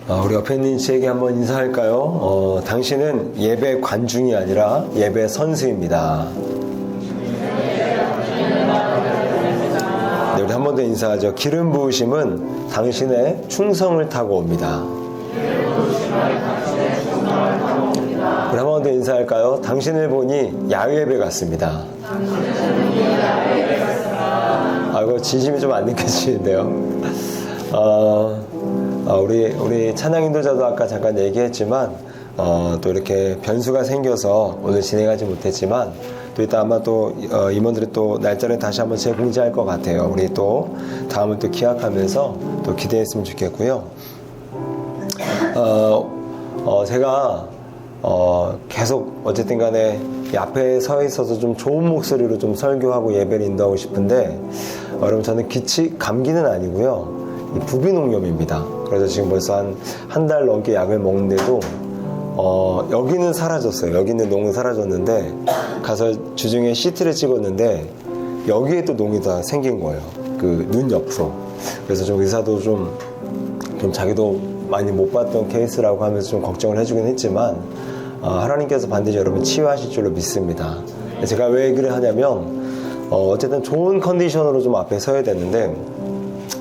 우리 옆에 있는 씨에게 한번 인사할까요? 당신은 예배 관중이 아니라 예배 선수입니다. 네, 우리 한 번 더 인사하죠. 기름 부으심은 당신의 충성을 타고 옵니다. 우리 한 번 더 인사할까요? 당신을 보니 야외예배 같습니다. 이거 진심이 좀 안 느껴지는데요. 우리 찬양 인도자도 아까 잠깐 얘기했지만 또 이렇게 변수가 생겨서 오늘 진행하지 못했지만 또 이따 아마 또 임원들이 또 날짜를 다시 한번 재공지할 것 같아요. 우리 또 다음을 또 기약하면서 또 기대했으면 좋겠고요. 제가 계속 어쨌든 간에 이 앞에 서 있어서 좀 좋은 목소리로 좀 설교하고 예배를 인도하고 싶은데 여러분 저는 감기는 아니고요. 부비농염입니다. 그래서 지금 벌써 한 달 넘게 약을 먹는데도 여기는 사라졌어요. 여기 있는 농은 사라졌는데 가서 주중에 CT를 찍었는데 여기에 또 농이 다 생긴 거예요. 그 눈 옆으로. 그래서 좀 의사도 좀 자기도 많이 못 봤던 케이스라고 하면서 좀 걱정을 해주긴 했지만 하나님께서 반드시 여러분 치유하실 줄로 믿습니다. 제가 왜 얘기를 하냐면 어쨌든 좋은 컨디션으로 좀 앞에 서야 되는데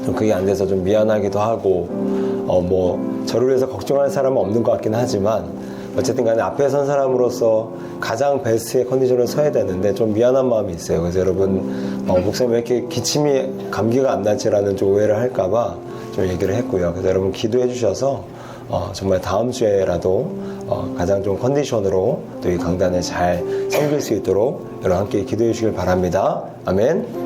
좀 그게 안 돼서 좀 미안하기도 하고 저를 위해서 걱정할 사람은 없는 것 같긴 하지만 어쨌든 간에 앞에 선 사람으로서 가장 베스트의 컨디션을 서야 되는데 좀 미안한 마음이 있어요. 그래서 여러분 목사님 왜 이렇게 기침이 감기가 안 나지라는 좀 오해를 할까봐 좀 얘기를 했고요. 그래서 여러분 기도해 주셔서 정말 다음 주에라도 가장 좋은 컨디션으로 또 이 강단을 잘 섬길 수 있도록 여러분 함께 기도해 주시길 바랍니다. 아멘.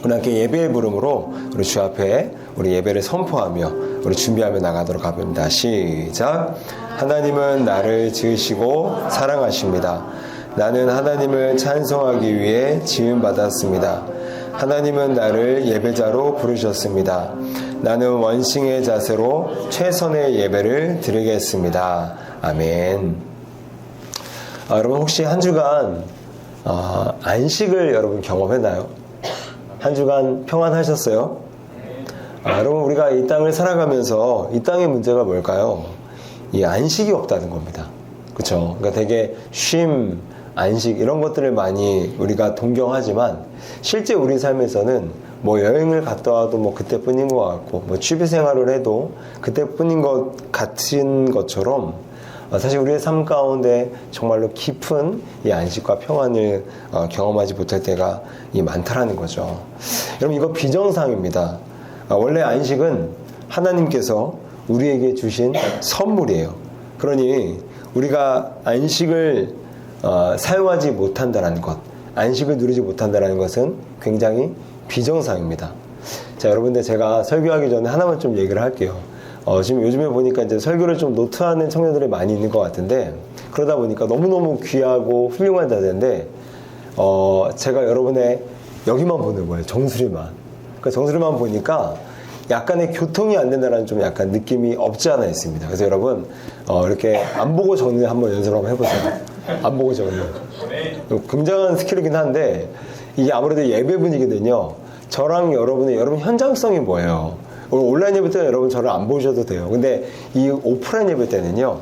우리 함께 예배의 부름으로 우리 주 앞에 우리 예배를 선포하며 우리 준비하며 나가도록 합니다. 시작. 하나님은 나를 지으시고 사랑하십니다. 나는 하나님을 찬송하기 위해 지음받았습니다. 하나님은 나를 예배자로 부르셨습니다. 나는 원싱의 자세로 최선의 예배를 드리겠습니다. 아멘. 여러분 혹시 한 주간 안식을 여러분 경험했나요? 한 주간 평안하셨어요? 여러분 우리가 이 땅을 살아가면서 이 땅의 문제가 뭘까요? 이 안식이 없다는 겁니다. 그렇죠? 그러니까 되게 쉼, 안식 이런 것들을 많이 우리가 동경하지만 실제 우리 삶에서는 뭐 여행을 갔다 와도 뭐 그때뿐인 것 같고 뭐 취미 생활을 해도 그때뿐인 것 같은 것처럼 사실 우리의 삶 가운데 정말로 깊은 이 안식과 평안을 경험하지 못할 때가 많다라는 거죠. 여러분 이거 비정상입니다. 원래 안식은 하나님께서 우리에게 주신 선물이에요. 그러니 우리가 안식을 사용하지 못한다는 것, 안식을 누리지 못한다는 것은 굉장히 비정상입니다. 자, 여러분들 제가 설교하기 전에 하나만 좀 얘기를 할게요. 지금 요즘에 보니까 이제 설교를 좀 노트하는 청년들이 많이 있는 것 같은데 그러다 보니까 너무너무 귀하고 훌륭한 자세인데 제가 여러분의 여기만 보는 거예요. 정수리만. 그러니까 정수리만 보니까 약간의 교통이 안 된다는 좀 약간 느낌이 없지 않아 있습니다. 그래서 여러분 이렇게 안 보고 정리 한번 연습을 한번 해보세요. 안 보고 정리. 굉장한 스킬이긴 한데 이게 아무래도 예배 분위기는요. 저랑 여러분 현장성이 뭐예요? 온라인 예배 때는 여러분 저를 안 보셔도 돼요. 근데 이 오프라인 예배 때는요.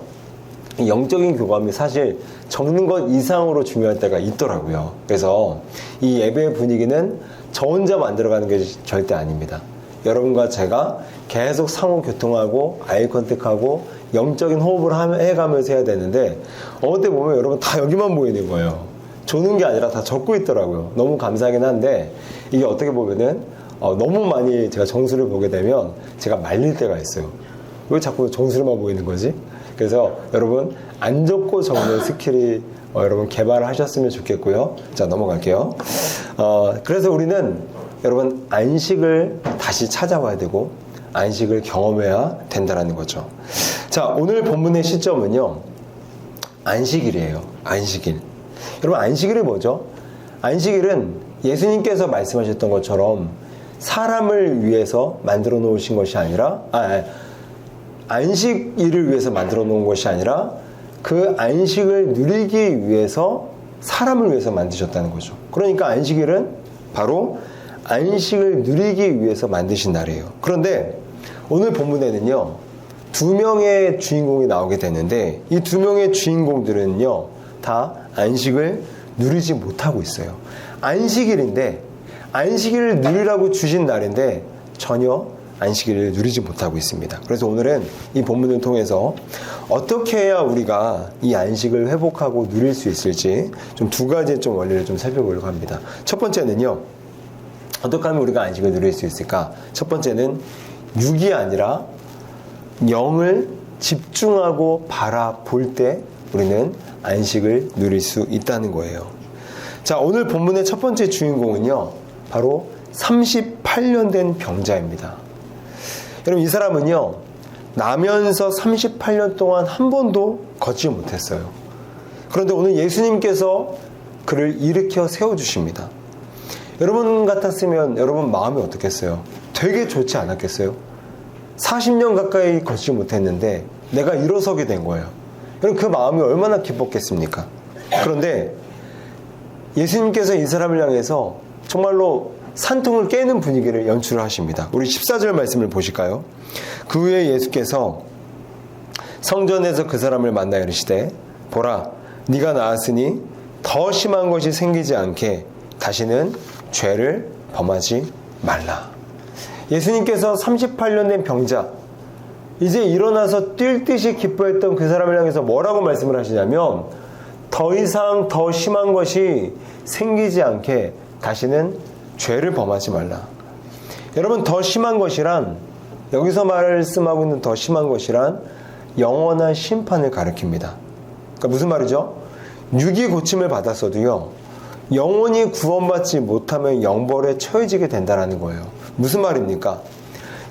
이 영적인 교감이 사실 적는 것 이상으로 중요할 때가 있더라고요. 그래서 이 예배의 분위기는 저 혼자 만들어가는 게 절대 아닙니다. 여러분과 제가 계속 상호 교통하고 아이 컨택하고 영적인 호흡을 해가면서 해야 되는데 어느 때 보면 여러분 다 여기만 보이는 거예요. 조는 게 아니라 다 적고 있더라고요. 너무 감사하긴 한데 이게 어떻게 보면은 너무 많이 제가 정수를 보게 되면 제가 말릴 때가 있어요. 왜 자꾸 정수를만 보이는 거지? 그래서 여러분 안 적고 적는 스킬이 여러분 개발하셨으면 좋겠고요. 자, 넘어갈게요. 그래서 우리는 여러분 안식을 다시 찾아와야 되고 안식을 경험해야 된다는 거죠. 자, 오늘 본문의 시점은요. 안식일이에요. 안식일. 여러분 안식일이 뭐죠? 안식일은 예수님께서 말씀하셨던 것처럼 사람을 위해서 만들어 놓으신 것이 아니라 안식일을 위해서 만들어 놓은 것이 아니라 그 안식을 누리기 위해서 사람을 위해서 만드셨다는 거죠. 그러니까 안식일은 바로 안식을 누리기 위해서 만드신 날이에요. 그런데 오늘 본문에는요 두 명의 주인공이 나오게 되는데 이 두 명의 주인공들은요 다 안식을 누리지 못하고 있어요. 안식일인데 안식일을 누리라고 주신 날인데 전혀 안식일을 누리지 못하고 있습니다. 그래서 오늘은 이 본문을 통해서 어떻게 해야 우리가 이 안식을 회복하고 누릴 수 있을지 좀 두 가지의 좀 원리를 좀 살펴보려고 합니다. 첫 번째는요, 어떻게 하면 우리가 안식을 누릴 수 있을까? 첫 번째는 육이 아니라 영을 집중하고 바라볼 때 우리는 안식을 누릴 수 있다는 거예요. 자, 오늘 본문의 첫 번째 주인공은요, 바로 38년 된 병자입니다. 여러분, 이 사람은요, 나면서 38년 동안 한 번도 걷지 못했어요. 그런데 오늘 예수님께서 그를 일으켜 세워주십니다. 여러분 같았으면 여러분 마음이 어떻겠어요? 되게 좋지 않았겠어요? 40년 가까이 걷지 못했는데 내가 일어서게 된 거예요. 여러분, 그 마음이 얼마나 기뻤겠습니까? 그런데 예수님께서 이 사람을 향해서 정말로 산통을 깨는 분위기를 연출을 하십니다. 우리 14절 말씀을 보실까요? 그 후에 예수께서 성전에서 그 사람을 만나 이르시되 보라, 네가 나았으니 더 심한 것이 생기지 않게 다시는 죄를 범하지 말라. 예수님께서 38년 된 병자, 이제 일어나서 뛸 듯이 기뻐했던 그 사람을 향해서 뭐라고 말씀을 하시냐면 더 이상 더 심한 것이 생기지 않게 다시는 죄를 범하지 말라. 여러분, 더 심한 것이란, 여기서 말씀하고 있는 더 심한 것이란 영원한 심판을 가리킵니다. 그러니까 무슨 말이죠? 육이 고침을 받았어도요, 영원히 구원받지 못하면 영벌에 처해지게 된다는 거예요. 무슨 말입니까?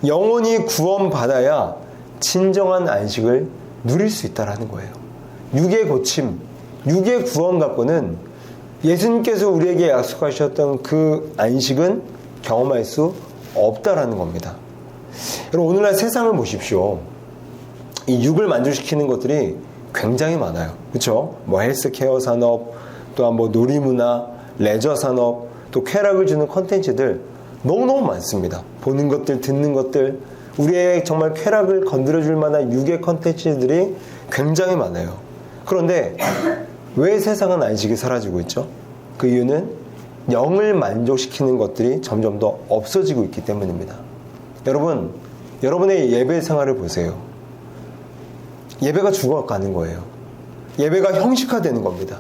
영원히 구원받아야 진정한 안식을 누릴 수 있다는 거예요. 육의 고침, 육의 구원 갖고는 예수님께서 우리에게 약속하셨던 그 안식은 경험할 수 없다라는 겁니다. 여러분, 오늘날 세상을 보십시오. 이 육을 만족시키는 것들이 굉장히 많아요. 그렇죠? 뭐 헬스케어 산업, 또한 뭐 놀이문화, 레저 산업, 또 쾌락을 주는 콘텐츠들 너무너무 많습니다. 보는 것들, 듣는 것들, 우리의 정말 쾌락을 건드려줄 만한 육의 콘텐츠들이 굉장히 많아요. 그런데 왜 세상은 안식이 사라지고 있죠? 그 이유는 영을 만족시키는 것들이 점점 더 없어지고 있기 때문입니다. 여러분, 여러분의 예배 생활을 보세요. 예배가 죽어가는 거예요. 예배가 형식화되는 겁니다.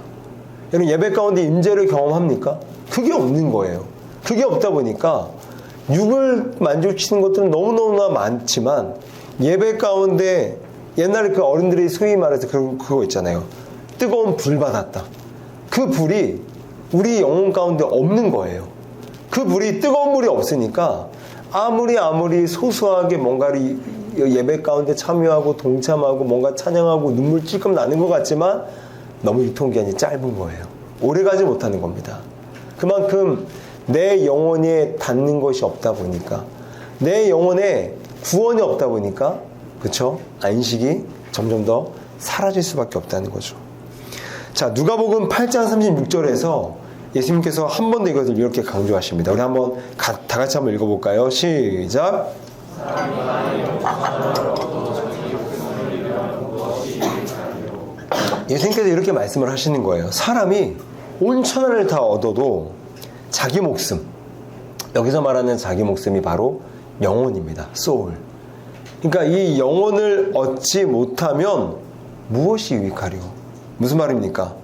여러분, 예배 가운데 임재를 경험합니까? 그게 없는 거예요. 그게 없다 보니까 육을 만족시키는 것들은 너무너무나 많지만 예배 가운데 옛날에 그 어른들이 소위 말해서 그거 있잖아요. 뜨거운 불 받았다. 그 불이 우리 영혼 가운데 없는 거예요. 그 불이, 뜨거운 불이 없으니까 아무리 소소하게 뭔가를 예배 가운데 참여하고 동참하고 뭔가 찬양하고 눈물 찔끔 나는 것 같지만 너무 유통기한이 짧은 거예요. 오래가지 못하는 겁니다. 그만큼 내 영혼에 닿는 것이 없다 보니까, 내 영혼에 구원이 없다 보니까, 그쵸? 안식이 점점 더 사라질 수밖에 없다는 거죠. 자, 누가복음 8장 36절에서 예수님께서 한 번 더 이것을 이렇게 강조하십니다. 우리 한번 다 같이 한번 읽어볼까요? 시작! 예수님께서 이렇게 말씀을 하시는 거예요. 사람이 온 천하를 다 얻어도 자기 목숨, 여기서 말하는 자기 목숨이 바로 영혼입니다. 소울. 그러니까 이 영혼을 얻지 못하면 무엇이 유익하리요? 무슨 말입니까?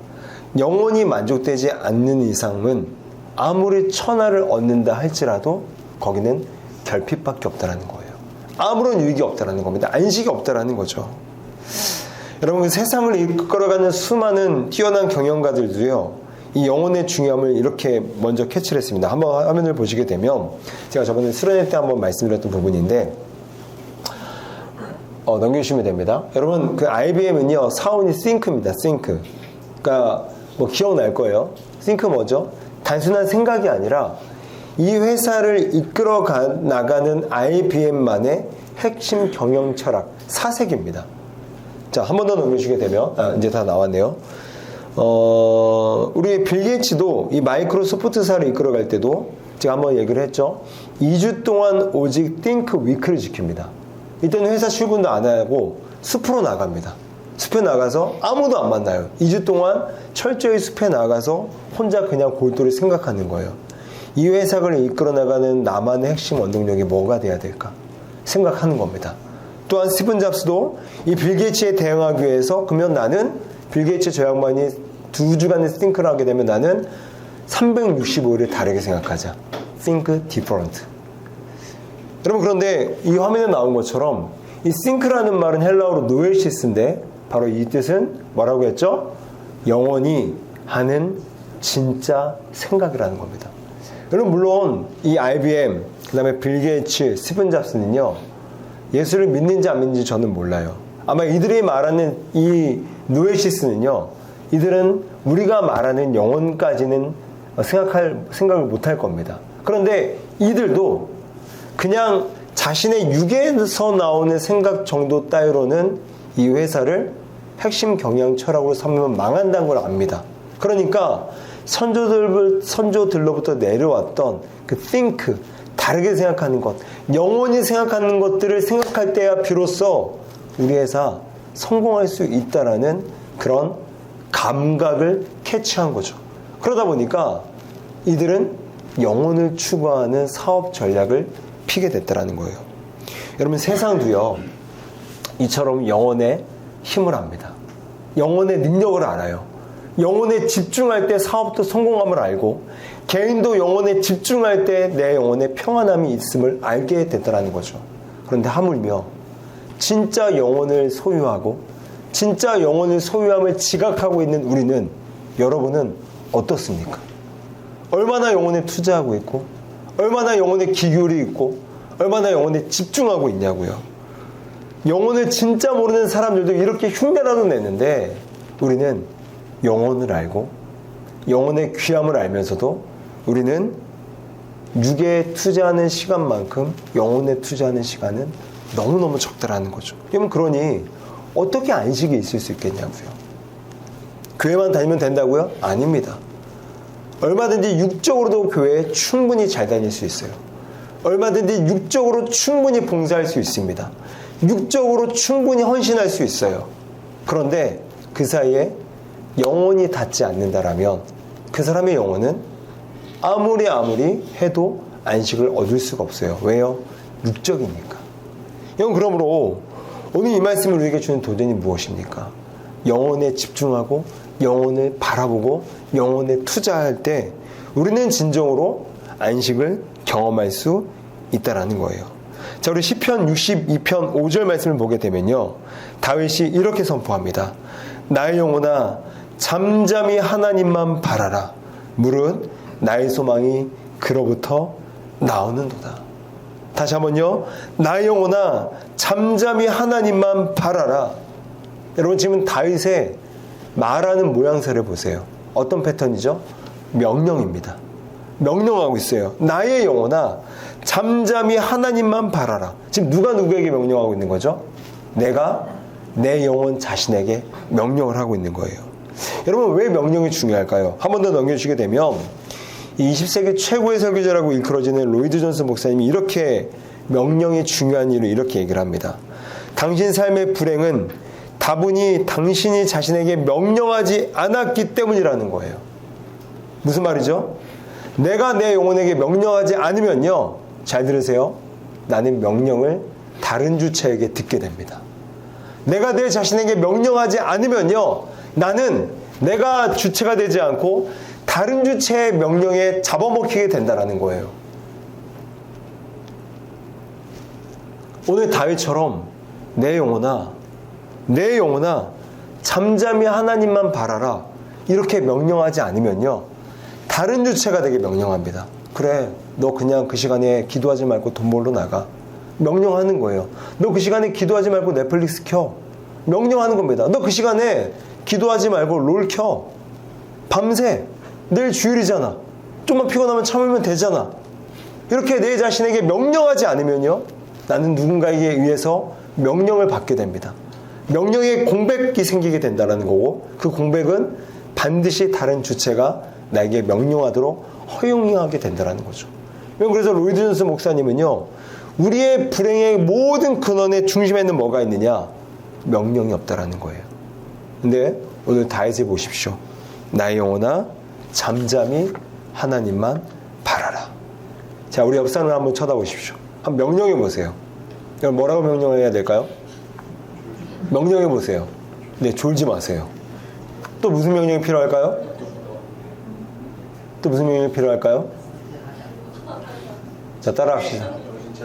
영혼이 만족되지 않는 이상은 아무리 천하를 얻는다 할지라도 거기는 결핍밖에 없다라는 거예요. 아무런 유익이 없다라는 겁니다. 안식이 없다라는 거죠. 여러분, 세상을 이끌어가는 수많은 뛰어난 경영가들도요, 이 영혼의 중요함을 이렇게 먼저 캐치를 했습니다. 한번 화면을 보시게 되면, 제가 저번에 수련회 때 한번 말씀드렸던 부분인데, 넘겨주시면 됩니다. 여러분, 그 IBM은요, 사원이 싱크입니다. 싱크. 그러니까 뭐 기억날 거예요. 싱크 뭐죠? 단순한 생각이 아니라 이 회사를 이끌어 나가는 IBM만의 핵심 경영 철학, 사색입니다. 자, 한 번 더 넘겨주시게 되면, 이제 다 나왔네요. 우리 빌 게이츠도 이 마이크로소프트사를 이끌어갈 때도 제가 한번 얘기를 했죠. 2주 동안 오직 Think Week를 지킵니다. 이때는 회사 출근도 안 하고 숲으로 나갑니다. 숲에 나가서 아무도 안 만나요. 2주 동안 철저히 숲에 나가서 혼자 그냥 골똘히 생각하는 거예요. 이 회사를 이끌어 나가는 나만의 핵심 원동력이 뭐가 돼야 될까 생각하는 겁니다. 또한 스티븐 잡스도 이 빌 게이츠에 대응하기 위해서 그러면 나는 빌 게이츠 저 양반이 2주간의 싱크를 하게 되면 나는 365일을 다르게 생각하자. Think different. 여러분, 그런데 이 화면에 나온 것처럼 이 think라는 말은 헬라어로 노엘시스인데 바로 이 뜻은 뭐라고 했죠? 영원히 하는 진짜 생각이라는 겁니다. 여러분, 물론 이 IBM, 그 다음에 빌 게이츠, 스티븐 잡스는요, 예수를 믿는지 안 믿는지 저는 몰라요. 아마 이들이 말하는 이 노엘시스는요, 이들은 우리가 말하는 영혼까지는 생각을 못할 겁니다. 그런데 이들도 그냥 자신의 육에서 나오는 생각 정도 따위로는 이 회사를 핵심 경영 철학으로 삼으면 망한다는 걸 압니다. 그러니까 선조들로부터 내려왔던 그 think, 다르게 생각하는 것, 영원히 생각하는 것들을 생각할 때야 비로소 우리 회사 성공할 수 있다라는 그런 감각을 캐치한 거죠. 그러다 보니까 이들은 영혼을 추구하는 사업 전략을 피게 됐다라는 거예요. 여러분, 세상도요, 이처럼 영혼의 힘을 압니다. 영혼의 능력을 알아요. 영혼에 집중할 때 사업도 성공함을 알고, 개인도 영혼에 집중할 때 내 영혼에 평안함이 있음을 알게 됐다라는 거죠. 그런데 하물며 진짜 영혼을 소유하고 진짜 영혼을 소유함을 지각하고 있는 우리는, 여러분은 어떻습니까? 얼마나 영혼에 투자하고 있고, 얼마나 영혼에 기울이 있고, 얼마나 영혼에 집중하고 있냐고요. 영혼을 진짜 모르는 사람들도 이렇게 흉내라도 내는데, 우리는 영혼을 알고 영혼의 귀함을 알면서도 우리는 육에 투자하는 시간만큼 영혼에 투자하는 시간은 너무너무 적다라는 거죠. 여러분, 그러니 어떻게 안식이 있을 수 있겠냐고요. 교회만 다니면 된다고요? 아닙니다. 얼마든지 육적으로도 교회에 충분히 잘 다닐 수 있어요. 얼마든지 육적으로 충분히 봉사할 수 있습니다. 육적으로 충분히 헌신할 수 있어요. 그런데 그 사이에 영혼이 닿지 않는다라면 그 사람의 영혼은 아무리 해도 안식을 얻을 수가 없어요. 왜요? 육적이니까. 여러분, 그러므로 오늘 이 말씀을 우리에게 주는 도전이 무엇입니까? 영혼에 집중하고 영혼을 바라보고 영혼에 투자할 때 우리는 진정으로 안식을 경험할 수 있다라는 거예요. 자, 우리 시편 62편 5절 말씀을 보게 되면요, 다윗이 이렇게 선포합니다. 나의 영혼아, 잠잠히 하나님만 바라라. 무릇 나의 소망이 그로부터 나오는도다. 다시 한번요. 나의 영혼아, 잠잠히 하나님만 바라라. 여러분, 지금 다윗의 말하는 모양새를 보세요. 어떤 패턴이죠? 명령입니다. 명령하고 있어요. 나의 영혼아, 잠잠히 하나님만 바라라. 지금 누가 누구에게 명령하고 있는 거죠? 내가 내 영혼 자신에게 명령을 하고 있는 거예요. 여러분, 왜 명령이 중요할까요? 한 번 더 넘겨주시게 되면 이 20세기 최고의 설교자라고 일컬어지는 로이드 존슨 목사님이 이렇게 명령이 중요한 이유를 이렇게 얘기를 합니다. 당신 삶의 불행은 다분히 당신이 자신에게 명령하지 않았기 때문이라는 거예요. 무슨 말이죠? 내가 내 영혼에게 명령하지 않으면요, 잘 들으세요, 나는 명령을 다른 주체에게 듣게 됩니다. 내가 내 자신에게 명령하지 않으면요, 나는 내가 주체가 되지 않고 다른 주체의 명령에 잡아먹히게 된다는 거예요. 오늘 다윗처럼 내 영혼아 잠잠히 하나님만 바라라 이렇게 명령하지 않으면요, 다른 주체가 되게 명령합니다. 그래, 너 그냥 그 시간에 기도하지 말고 돈 벌러 나가. 명령하는 거예요. 너 그 시간에 기도하지 말고 넷플릭스 켜. 명령하는 겁니다. 너 그 시간에 기도하지 말고 롤 켜. 밤새. 내일 주일이잖아. 좀만 피곤하면 참으면 되잖아. 이렇게 내 자신에게 명령하지 않으면요, 나는 누군가에게 의해서 명령을 받게 됩니다. 명령의 공백이 생기게 된다는 거고, 그 공백은 반드시 다른 주체가 나에게 명령하도록 허용하게 된다는 거죠. 그래서 로이드 존슨 목사님은요, 우리의 불행의 모든 근원의 중심에는 뭐가 있느냐? 명령이 없다라는 거예요. 근데 오늘 다윗을 보십시오. 나의 영혼아 잠잠히 하나님만 바라라. 자, 우리 옆 사람을 한번 쳐다보십시오. 한번 명령해 보세요. 여러분 뭐라고 명령해야 될까요? 명령해 보세요. 네, 졸지 마세요. 또 무슨 명령이 필요할까요? 또 무슨 명령이 필요할까요? 자, 따라합시다.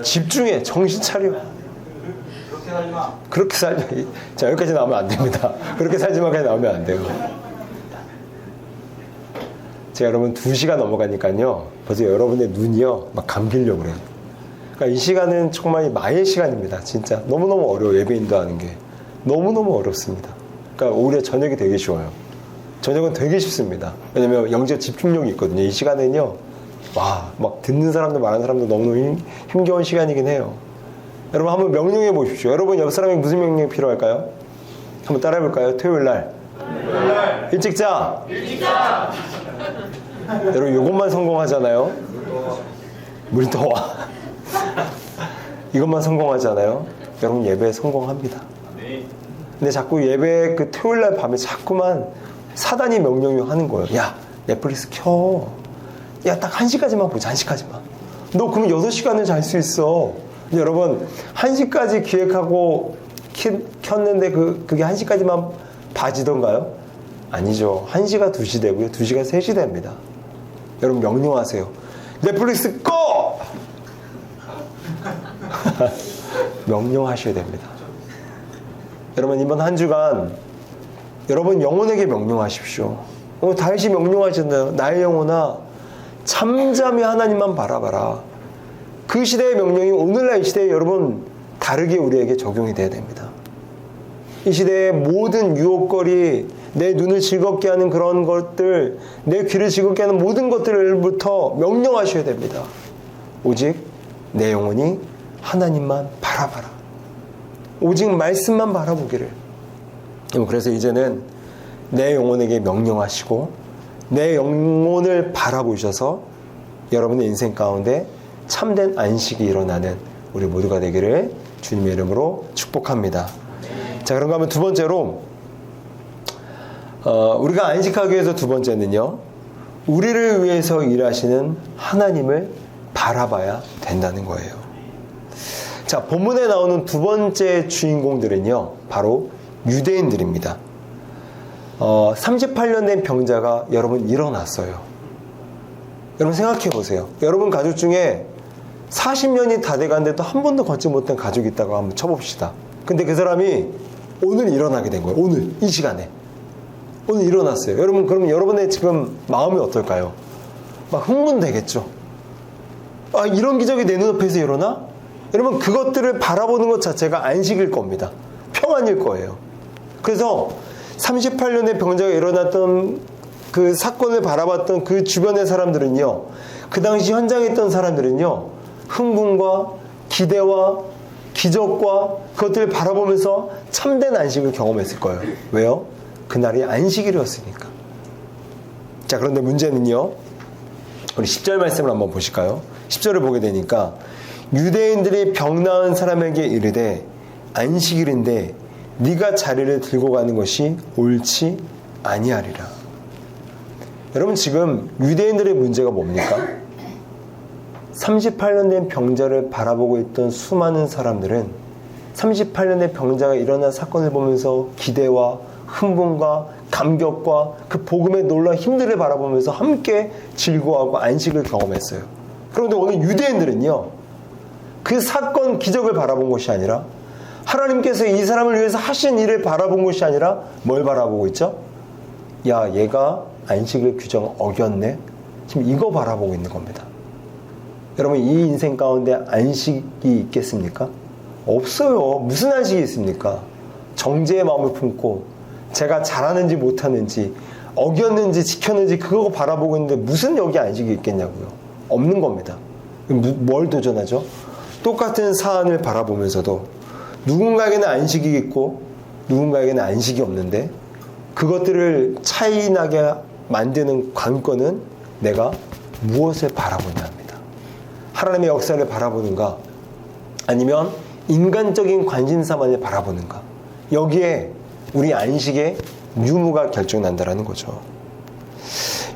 집중해. 정신 차려. 그렇게 살지 마. 그렇게 살지. 자, 여기까지 나오면 안 됩니다. 그렇게 살지 마까지 나오면 안 돼요. 제가 여러분 2시가 넘어가니까요. 벌써 여러분의 눈이요. 막 감기려고 그래요. 그러니까 이 시간은 정말 마의 시간입니다. 진짜. 너무너무 어려워요. 예배 인도하는 게. 너무너무 어렵습니다. 그러니까 오히려 저녁이 되게 쉬워요. 저녁은 되게 쉽습니다. 왜냐면 영적 집중력이 있거든요. 이 시간은요. 와, 막 듣는 사람도 많은 사람도 너무너무 힘겨운 시간이긴 해요. 여러분 한번 명령해 보십시오. 여러분 옆 사람이 무슨 명령이 필요할까요? 한번 따라해 볼까요? 토요일 날. 일찍 자. 여러분 이것만 성공하잖아요. 물 더워. 이것만 성공하잖아요. 여러분 예배에 성공합니다. 근데 자꾸 예배 그 토요일 날 밤에 자꾸만 사단이 명령을 하는 거예요. 야, 넷플릭스 켜. 야, 딱 1시까지만 보자. 1시까지만. 너 그러면 6시간을 잘 수 있어. 근데 여러분 1시까지 기획하고 켰는데 그게 1시까지만 봐지던가요? 아니죠. 1시가 2시 되고요. 2시가 3시 됩니다. 여러분 명령하세요. 넷플릭스 꺼! 명령하셔야 됩니다. 여러분 이번 한 주간 여러분 영혼에게 명령하십시오. 오늘 다윗이 명령하셨나요? 나의 영혼아 잠잠히 하나님만 바라봐라. 그 시대의 명령이 오늘날 이 시대에 여러분 다르게 우리에게 적용이 돼야 됩니다. 이 시대의 모든 유혹거리, 내 눈을 즐겁게 하는 그런 것들, 내 귀를 즐겁게 하는 모든 것들부터 명령하셔야 됩니다. 오직 내 영혼이 하나님만 바라봐라. 오직 말씀만 바라보기를. 그래서 이제는 내 영혼에게 명령하시고 내 영혼을 바라보셔서 여러분의 인생 가운데 참된 안식이 일어나는 우리 모두가 되기를 주님의 이름으로 축복합니다. 자, 그런가 하면 두 번째로 우리가 안식하기 위해서 두 번째는요, 우리를 위해서 일하시는 하나님을 바라봐야 된다는 거예요. 자, 본문에 나오는 두 번째 주인공들은요, 바로 유대인들입니다. 38년 된 병자가 여러분 일어났어요. 여러분 생각해 보세요. 여러분 가족 중에 40년이 다 돼가는데도 한 번도 걷지 못한 가족이 있다고 한번 쳐봅시다. 근데 그 사람이 오늘 일어나게 된 거예요. 오늘 이 시간에 오늘 일어났어요. 여러분 그러면 여러분의 지금 마음이 어떨까요? 막 흥분되겠죠. 아, 이런 기적이 내 눈앞에서 일어나? 여러분 그것들을 바라보는 것 자체가 안식일 겁니다. 평안일 거예요. 그래서 38년의 병자가 일어났던 그 사건을 바라봤던 그 주변의 사람들은요, 그 당시 현장에 있던 사람들은요, 흥분과 기대와 기적과 그것들을 바라보면서 참된 안식을 경험했을 거예요. 왜요? 그날이 안식일이었으니까. 자, 그런데 문제는요, 우리 10절 말씀을 한번 보실까요? 10절을 보게 되니까 유대인들이 병 나은 사람에게 이르되 안식일인데 네가 자리를 들고 가는 것이 옳지 아니하리라. 여러분 지금 유대인들의 문제가 뭡니까? 38년 된 병자를 바라보고 있던 수많은 사람들은 38년 된 병자가 일어난 사건을 보면서 기대와 흥분과 감격과 그 복음의 놀라운 힘들을 바라보면서 함께 즐거워하고 안식을 경험했어요. 그런데 오늘 유대인들은요, 그 사건 기적을 바라본 것이 아니라 하나님께서 이 사람을 위해서 하신 일을 바라본 것이 아니라 뭘 바라보고 있죠? 야, 얘가 안식일 규정을 어겼네? 지금 이거 바라보고 있는 겁니다. 여러분 이 인생 가운데 안식이 있겠습니까? 없어요. 무슨 안식이 있습니까? 정죄의 마음을 품고 제가 잘하는지 못하는지 어겼는지 지켰는지 그거 바라보고 있는데 무슨 여기 안식이 있겠냐고요. 없는 겁니다. 뭘 도전하죠? 똑같은 사안을 바라보면서도 누군가에게는 안식이 있고 누군가에게는 안식이 없는데 그것들을 차이나게 만드는 관건은 내가 무엇을 바라보냐 합니다. 하나님의 역사를 바라보는가, 아니면 인간적인 관심사만을 바라보는가? 여기에 우리 안식의 유무가 결정난다라는 거죠.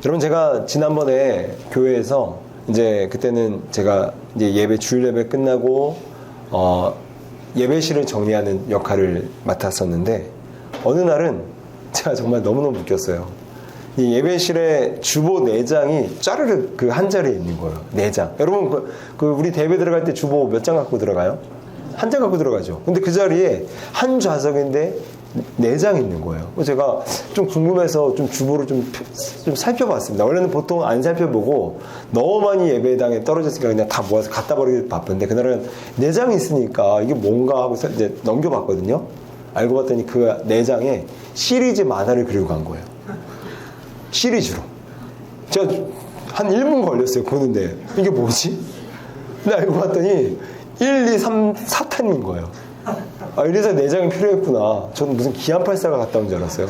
여러분, 제가 지난번에 교회에서 이제 그때는 제가 이제 예배, 주일 예배 끝나고 예배실을 정리하는 역할을 맡았었는데, 어느 날은 제가 정말 너무너무 웃겼어요. 이 예배실에 주보 4장이 짜르르 그 한 자리에 있는 거예요. 4장. 여러분, 우리 대회 들어갈 때 주보 몇 장 갖고 들어가요? 한 장 갖고 들어가죠. 근데 그 자리에 한 좌석인데 4장 있는 거예요. 제가 좀 궁금해서 좀 주보를 좀 살펴봤습니다. 원래는 보통 안 살펴보고 너무 많이 예배당에 떨어졌으니까 그냥 다 모아서 갖다 버리기 바쁜데, 그날은 4장이 있으니까 이게 뭔가 하고 이제 넘겨봤거든요. 알고 봤더니 그 4장에 시리즈 만화를 그리고 간 거예요. 시리즈로. 제가 한 1분 걸렸어요, 보는데. 이게 뭐지? 근데 알고 봤더니 1, 2, 3, 4탄인 거예요. 아, 이래서 4장이 필요했구나. 저는 무슨 기안84가 갔다 온 줄 알았어요.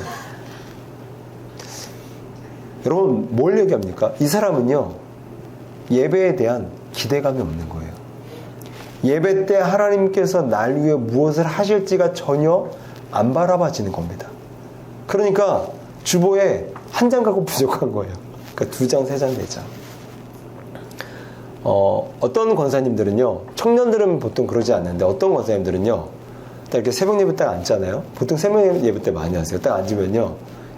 여러분, 뭘 얘기합니까? 이 사람은요, 예배에 대한 기대감이 없는 거예요. 예배 때 하나님께서 날 위해 무엇을 하실지가 전혀 안 바라봐지는 겁니다. 그러니까 주보에 한 장 갖고 부족한 거예요. 그러니까 2장, 3장, 4장. 어떤 권사님들은요, 청년들은 보통 그러지 않는데, 어떤 권사님들은요, 딱 이렇게 새벽 예배 딱 앉잖아요. 보통 새벽 예배 때 많이 하세요. 딱 앉으면요,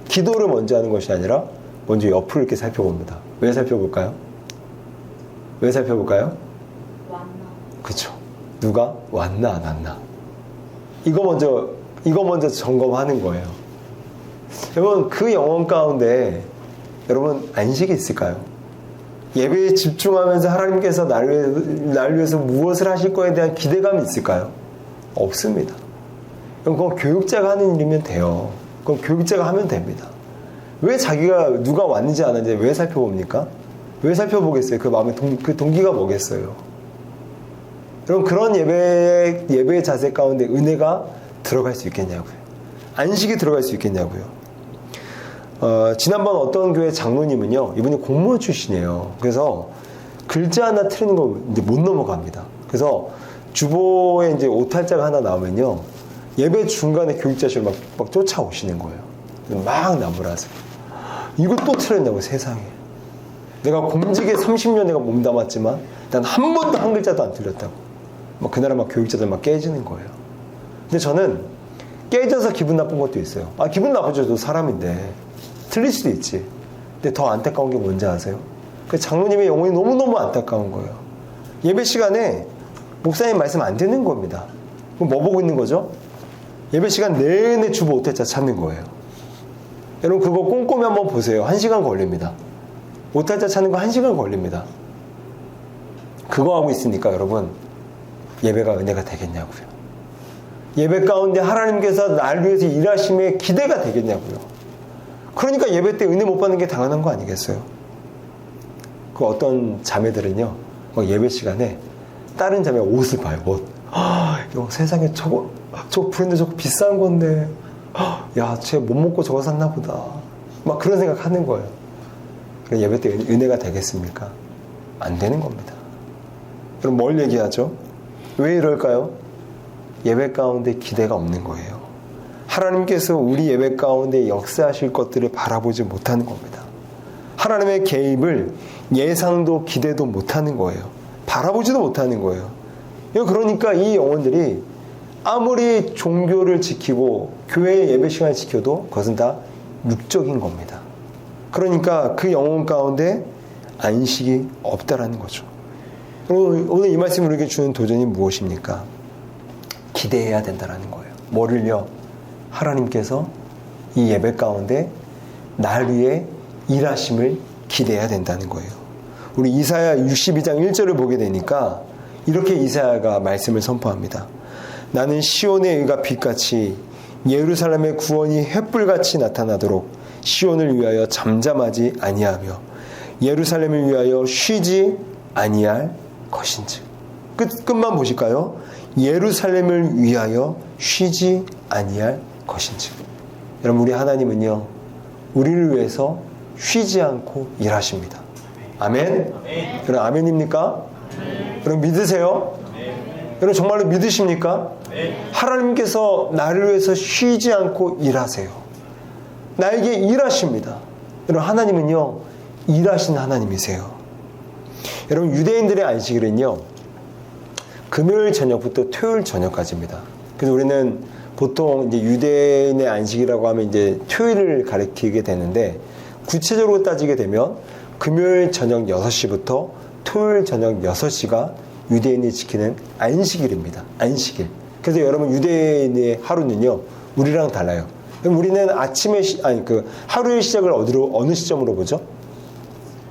기도를 먼저 하는 것이 아니라 먼저 옆을 이렇게 살펴봅니다. 왜 살펴볼까요? 왜 살펴볼까요? 왔나? 그쵸. 누가 왔나 안 왔나. 이거 먼저 점검하는 거예요. 여러분, 그 영혼 가운데 여러분 안식이 있을까요? 예배에 집중하면서 하나님께서 날 위해서 무엇을 하실 거에 대한 기대감이 있을까요? 없습니다. 그건 교육자가 하는 일이면 돼요. 그건 교육자가 하면 됩니다. 왜 자기가 누가 왔는지 안 왔는지 왜 살펴봅니까? 왜 살펴보겠어요? 그 마음에 그 동기가 뭐겠어요? 여러분, 그런 예배의 자세 가운데 은혜가 들어갈 수 있겠냐고요. 안식이 들어갈 수 있겠냐고요. 지난번 어떤 교회 장로님은요, 이분이 공무원 출신이에요. 그래서 글자 하나 틀리는 거 이제 못 넘어갑니다. 그래서 주보에 이제 오탈자가 하나 나오면요, 예배 중간에 교육자실 막 쫓아오시는 거예요. 막 나무라서. 이거 또 틀렸냐고, 세상에. 내가 공직에 30년 내가 몸담았지만, 난 한 번도 한 글자도 안 틀렸다고. 그날은 막 교육자들 막 깨지는 거예요. 근데 저는 깨져서 기분 나쁜 것도 있어요. 아, 기분 나쁘죠. 저 사람인데. 틀릴 수도 있지. 근데 더 안타까운 게 뭔지 아세요? 그 장로님의 영혼이 너무너무 안타까운 거예요. 예배 시간에 목사님 말씀 안 듣는 겁니다. 그럼 뭐 보고 있는 거죠? 예배 시간 내내 주보 오탈자 찾는 거예요. 여러분, 그거 꼼꼼히 한번 보세요. 1시간 걸립니다. 오탈자 찾는 거 1시간 걸립니다. 그거 하고 있으니까 여러분, 예배가 은혜가 되겠냐고요. 예배 가운데 하나님께서 날 위해서 일하심에 기대가 되겠냐고요. 그러니까 예배 때 은혜 못 받는 게 당연한 거 아니겠어요? 그 어떤 자매들은요, 예배 시간에 다른 자매 옷을 봐요. 옷. 이거 세상에 저거 브랜드 저거 비싼 건데, 야, 쟤 못 먹고 저거 샀나 보다. 막 그런 생각 하는 거예요. 그럼 예배 때 은혜가 되겠습니까? 안 되는 겁니다. 그럼 뭘 얘기하죠? 왜 이럴까요? 예배 가운데 기대가 없는 거예요. 하나님께서 우리 예배 가운데 역사하실 것들을 바라보지 못하는 겁니다. 하나님의 개입을 예상도 기대도 못하는 거예요. 바라보지도 못하는 거예요. 그러니까 이 영혼들이 아무리 종교를 지키고 교회의 예배 시간을 지켜도 그것은 다 육적인 겁니다. 그러니까 그 영혼 가운데 안식이 없다라는 거죠. 오늘 이 말씀이 우리에게 주는 도전이 무엇입니까? 기대해야 된다는 거예요. 뭐를요? 하나님께서 이 예배 가운데 날 위해 일하심을 기대해야 된다는 거예요. 우리 이사야 62장 1절을 보게 되니까 이렇게 이사야가 말씀을 선포합니다. 나는 시온의 의가 빛같이 예루살렘의 구원이 횃불같이 나타나도록 시온을 위하여 잠잠하지 아니하며 예루살렘을 위하여 쉬지 아니할 것인즉. 끝만 보실까요? 예루살렘을 위하여 쉬지 아니할 것인즉. 여러분, 우리 하나님은요, 우리를 위해서 쉬지 않고 일하십니다. 아멘? 여러분, 아멘입니까? 여러분, 믿으세요? 여러분 정말로 믿으십니까? 하나님께서 나를 위해서 쉬지 않고 일하세요. 나에게 일하십니다. 여러분 하나님은요 일하시는 하나님이세요. 여러분 유대인들의 안식일은요 금요일 저녁부터 토요일 저녁까지입니다. 그래서 우리는 보통 이제 유대인의 안식이라고 하면 이제 토요일을 가리키게 되는데 구체적으로 따지게 되면 금요일 저녁 6시부터 토요일 저녁 6시가 유대인이 지키는 안식일입니다. 안식일. 그래서 여러분 유대인의 하루는요 우리랑 달라요. 그럼 우리는 하루의 시작을 어느 시점으로 보죠?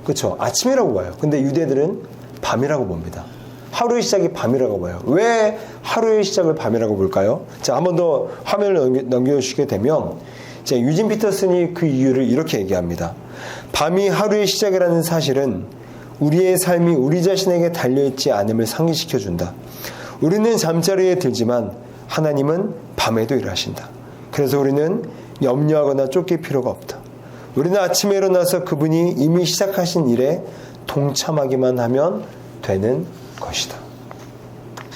그렇죠. 아침이라고 봐요. 근데 유대들은 밤이라고 봅니다. 하루의 시작이 밤이라고 봐요. 왜 하루의 시작을 밤이라고 볼까요? 자, 한 번 더 화면을 넘겨주시게 되면 자, 유진 피터슨이 그 이유를 이렇게 얘기합니다. 밤이 하루의 시작이라는 사실은 우리의 삶이 우리 자신에게 달려있지 않음을 상기시켜준다. 우리는 잠자리에 들지만 하나님은 밤에도 일하신다. 그래서 우리는 염려하거나 쫓길 필요가 없다. 우리는 아침에 일어나서 그분이 이미 시작하신 일에 동참하기만 하면 되는 것이다.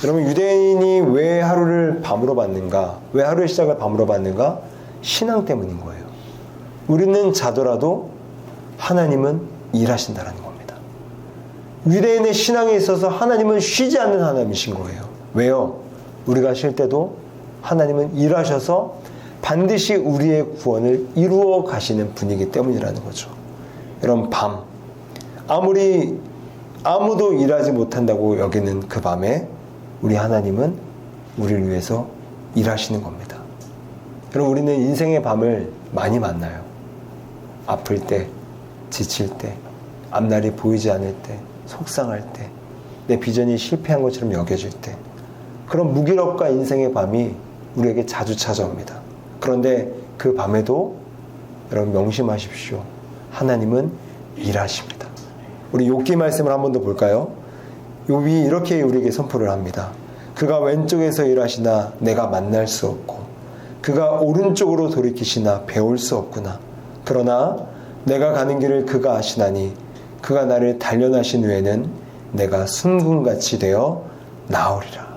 여러분 유대인이 왜 하루를 밤으로 받는가? 왜 하루의 시작을 밤으로 받는가? 신앙 때문인 거예요. 우리는 자더라도 하나님은 일하신다는 겁니다. 유대인의 신앙에 있어서 하나님은 쉬지 않는 하나님이신 거예요. 왜요? 우리가 쉴 때도 하나님은 일하셔서 반드시 우리의 구원을 이루어 가시는 분이기 때문이라는 거죠. 여러분 밤 아무리 아무도 일하지 못한다고 여기는 그 밤에 우리 하나님은 우리를 위해서 일하시는 겁니다. 여러분 우리는 인생의 밤을 많이 만나요. 아플 때, 지칠 때, 앞날이 보이지 않을 때, 속상할 때, 내 비전이 실패한 것처럼 여겨질 때 그런 무기력과 인생의 밤이 우리에게 자주 찾아옵니다. 그런데 그 밤에도 여러분 명심하십시오. 하나님은 일하십니다. 우리 욥기 말씀을 한 번 더 볼까요? 욥이 이렇게 우리에게 선포를 합니다. 그가 왼쪽에서 일하시나 내가 만날 수 없고 그가 오른쪽으로 돌이키시나 배울 수 없구나. 그러나 내가 가는 길을 그가 아시나니 그가 나를 단련하신 후에는 내가 순금같이 되어 나오리라.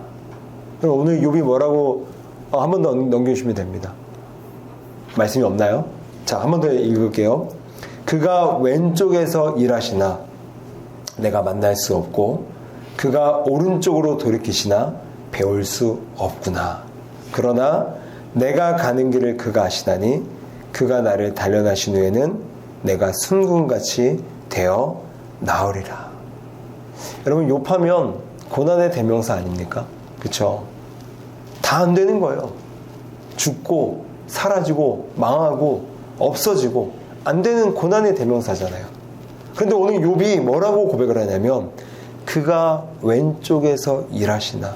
그럼 오늘 욥이 뭐라고 한 번 더 넘겨주시면 됩니다. 말씀이 없나요? 자, 한 번 더 읽을게요. 그가 왼쪽에서 일하시나 내가 만날 수 없고 그가 오른쪽으로 돌이키시나 배울 수 없구나. 그러나 내가 가는 길을 그가 아시나니 그가 나를 단련하신 후에는 내가 순금같이 되어 나오리라. 여러분 욥하면 고난의 대명사 아닙니까? 그렇죠? 다 안 되는 거예요. 죽고 사라지고 망하고 없어지고 안 되는 고난의 대명사잖아요. 그런데 오늘 욥이 뭐라고 고백을 하냐면 그가 왼쪽에서 일하시나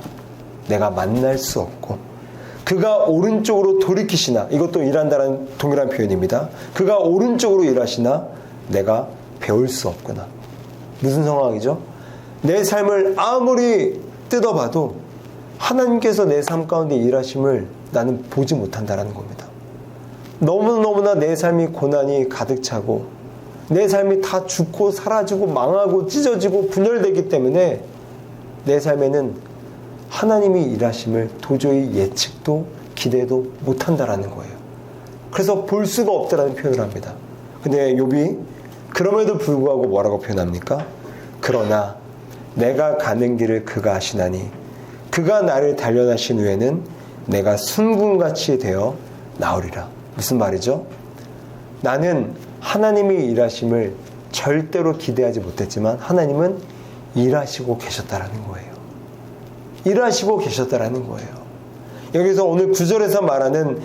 내가 만날 수 없고 그가 오른쪽으로 돌이키시나 이것도 일한다는 동일한 표현입니다. 그가 오른쪽으로 일하시나 내가 배울 수 없구나. 무슨 상황이죠? 내 삶을 아무리 뜯어봐도 하나님께서 내 삶 가운데 일하심을 나는 보지 못한다는 겁니다. 너무너무나 내 삶이 고난이 가득 차고 내 삶이 다 죽고 사라지고 망하고 찢어지고 분열되기 때문에 내 삶에는 하나님이 일하심을 도저히 예측도 기대도 못한다라는 거예요. 그래서 볼 수가 없다라는 표현을 합니다. 근데 욥이 그럼에도 불구하고 뭐라고 표현합니까? 그러나 내가 가는 길을 그가 아시나니 그가 나를 단련하신 후에는 내가 순금같이 되어 나오리라. 무슨 말이죠? 나는 하나님이 일하심을 절대로 기대하지 못했지만 하나님은 일하시고 계셨다라는 거예요. 일하시고 계셨다라는 거예요. 여기서 오늘 9절에서 말하는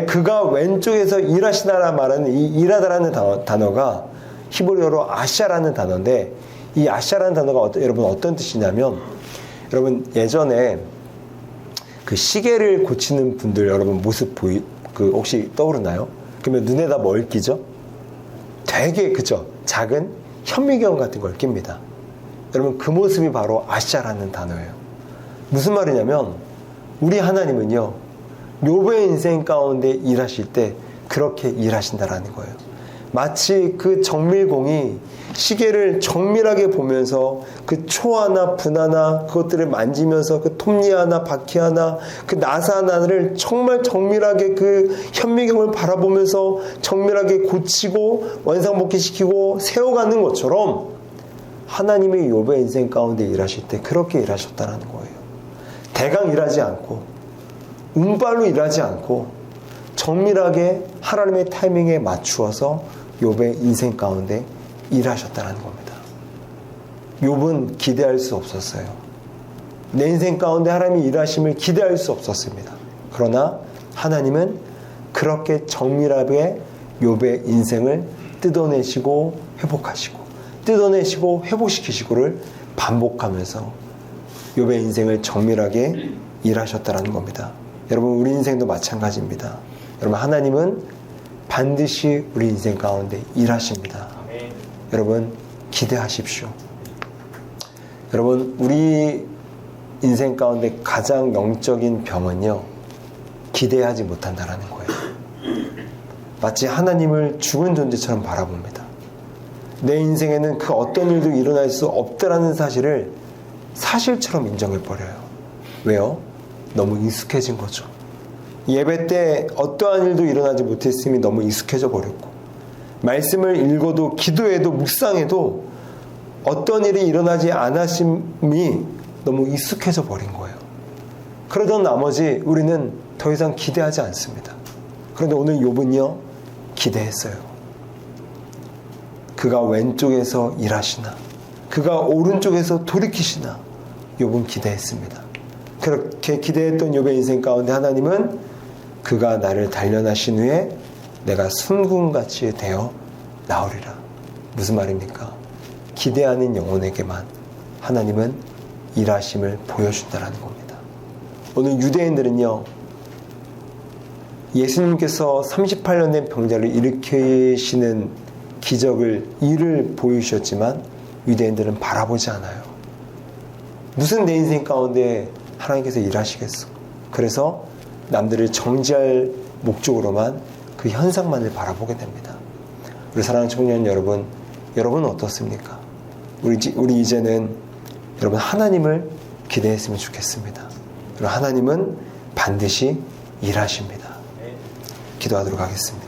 그가 왼쪽에서 일하시나라 말하는 이 일하다라는 단어가 히브리어로 아샤라는 단어인데 이 아샤라는 단어가 여러분 어떤 뜻이냐면 여러분 예전에 그 시계를 고치는 분들 여러분 모습 혹시 떠오르나요? 그러면 눈에다 뭘 끼죠? 되게 그죠? 작은 현미경 같은 걸 낍니다. 여러분 그 모습이 바로 아샤라는 단어예요. 무슨 말이냐면 우리 하나님은요 욥의 인생 가운데 일하실 때 그렇게 일하신다라는 거예요. 마치 그 정밀공이 시계를 정밀하게 보면서 그 초 하나 분 하나 그것들을 만지면서 그 톱니 하나 바퀴 하나 그 나사 하나를 정말 정밀하게 그 현미경을 바라보면서 정밀하게 고치고 원상복귀시키고 세워가는 것처럼 하나님이 욥의 인생 가운데 일하실 때 그렇게 일하셨다는 거예요. 대강 일하지 않고 운빨로 일하지 않고 정밀하게 하나님의 타이밍에 맞추어서 욥의 인생 가운데 일하셨다는 겁니다. 욥은 기대할 수 없었어요. 내 인생 가운데 하나님이 일하심을 기대할 수 없었습니다. 그러나 하나님은 그렇게 정밀하게 욥의 인생을 뜯어내시고 회복하시고 뜯어내시고 회복시키시고를 반복하면서 욥의 인생을 정밀하게 일하셨다는 겁니다. 여러분, 우리 인생도 마찬가지입니다. 여러분, 하나님은 반드시 우리 인생 가운데 일하십니다. 여러분, 기대하십시오. 여러분, 우리 인생 가운데 가장 영적인 병은요, 기대하지 못한다라는 거예요. 마치 하나님을 죽은 존재처럼 바라봅니다. 내 인생에는 그 어떤 일도 일어날 수 없다라는 사실을 사실처럼 인정해버려요. 왜요? 너무 익숙해진 거죠. 예배 때 어떠한 일도 일어나지 못했음이 너무 익숙해져 버렸고, 말씀을 읽어도 기도해도 묵상해도 어떤 일이 일어나지 않았음이 너무 익숙해져 버린 거예요. 그러던 나머지 우리는 더 이상 기대하지 않습니다. 그런데 오늘 욥은요, 기대했어요. 그가 왼쪽에서 일하시나 그가 오른쪽에서 돌이키시나 욥은 기대했습니다. 그렇게 기대했던 욥의 인생 가운데 하나님은 그가 나를 단련하신 후에 내가 순금같이 되어 나오리라. 무슨 말입니까? 기대하는 영혼에게만 하나님은 일하심을 보여준다는 겁니다. 오늘 유대인들은요, 예수님께서 38년 된 병자를 일으키시는 기적을 일을 보이셨지만 유대인들은 바라보지 않아요. 무슨 내 인생 가운데 하나님께서 일하시겠어? 그래서 남들을 정죄할 목적으로만 그 현상만을 바라보게 됩니다. 우리 사랑하는 청년 여러분, 여러분은 어떻습니까? 우리 이제는 여러분 하나님을 기대했으면 좋겠습니다. 그리고 하나님은 반드시 일하십니다. 기도하도록 하겠습니다.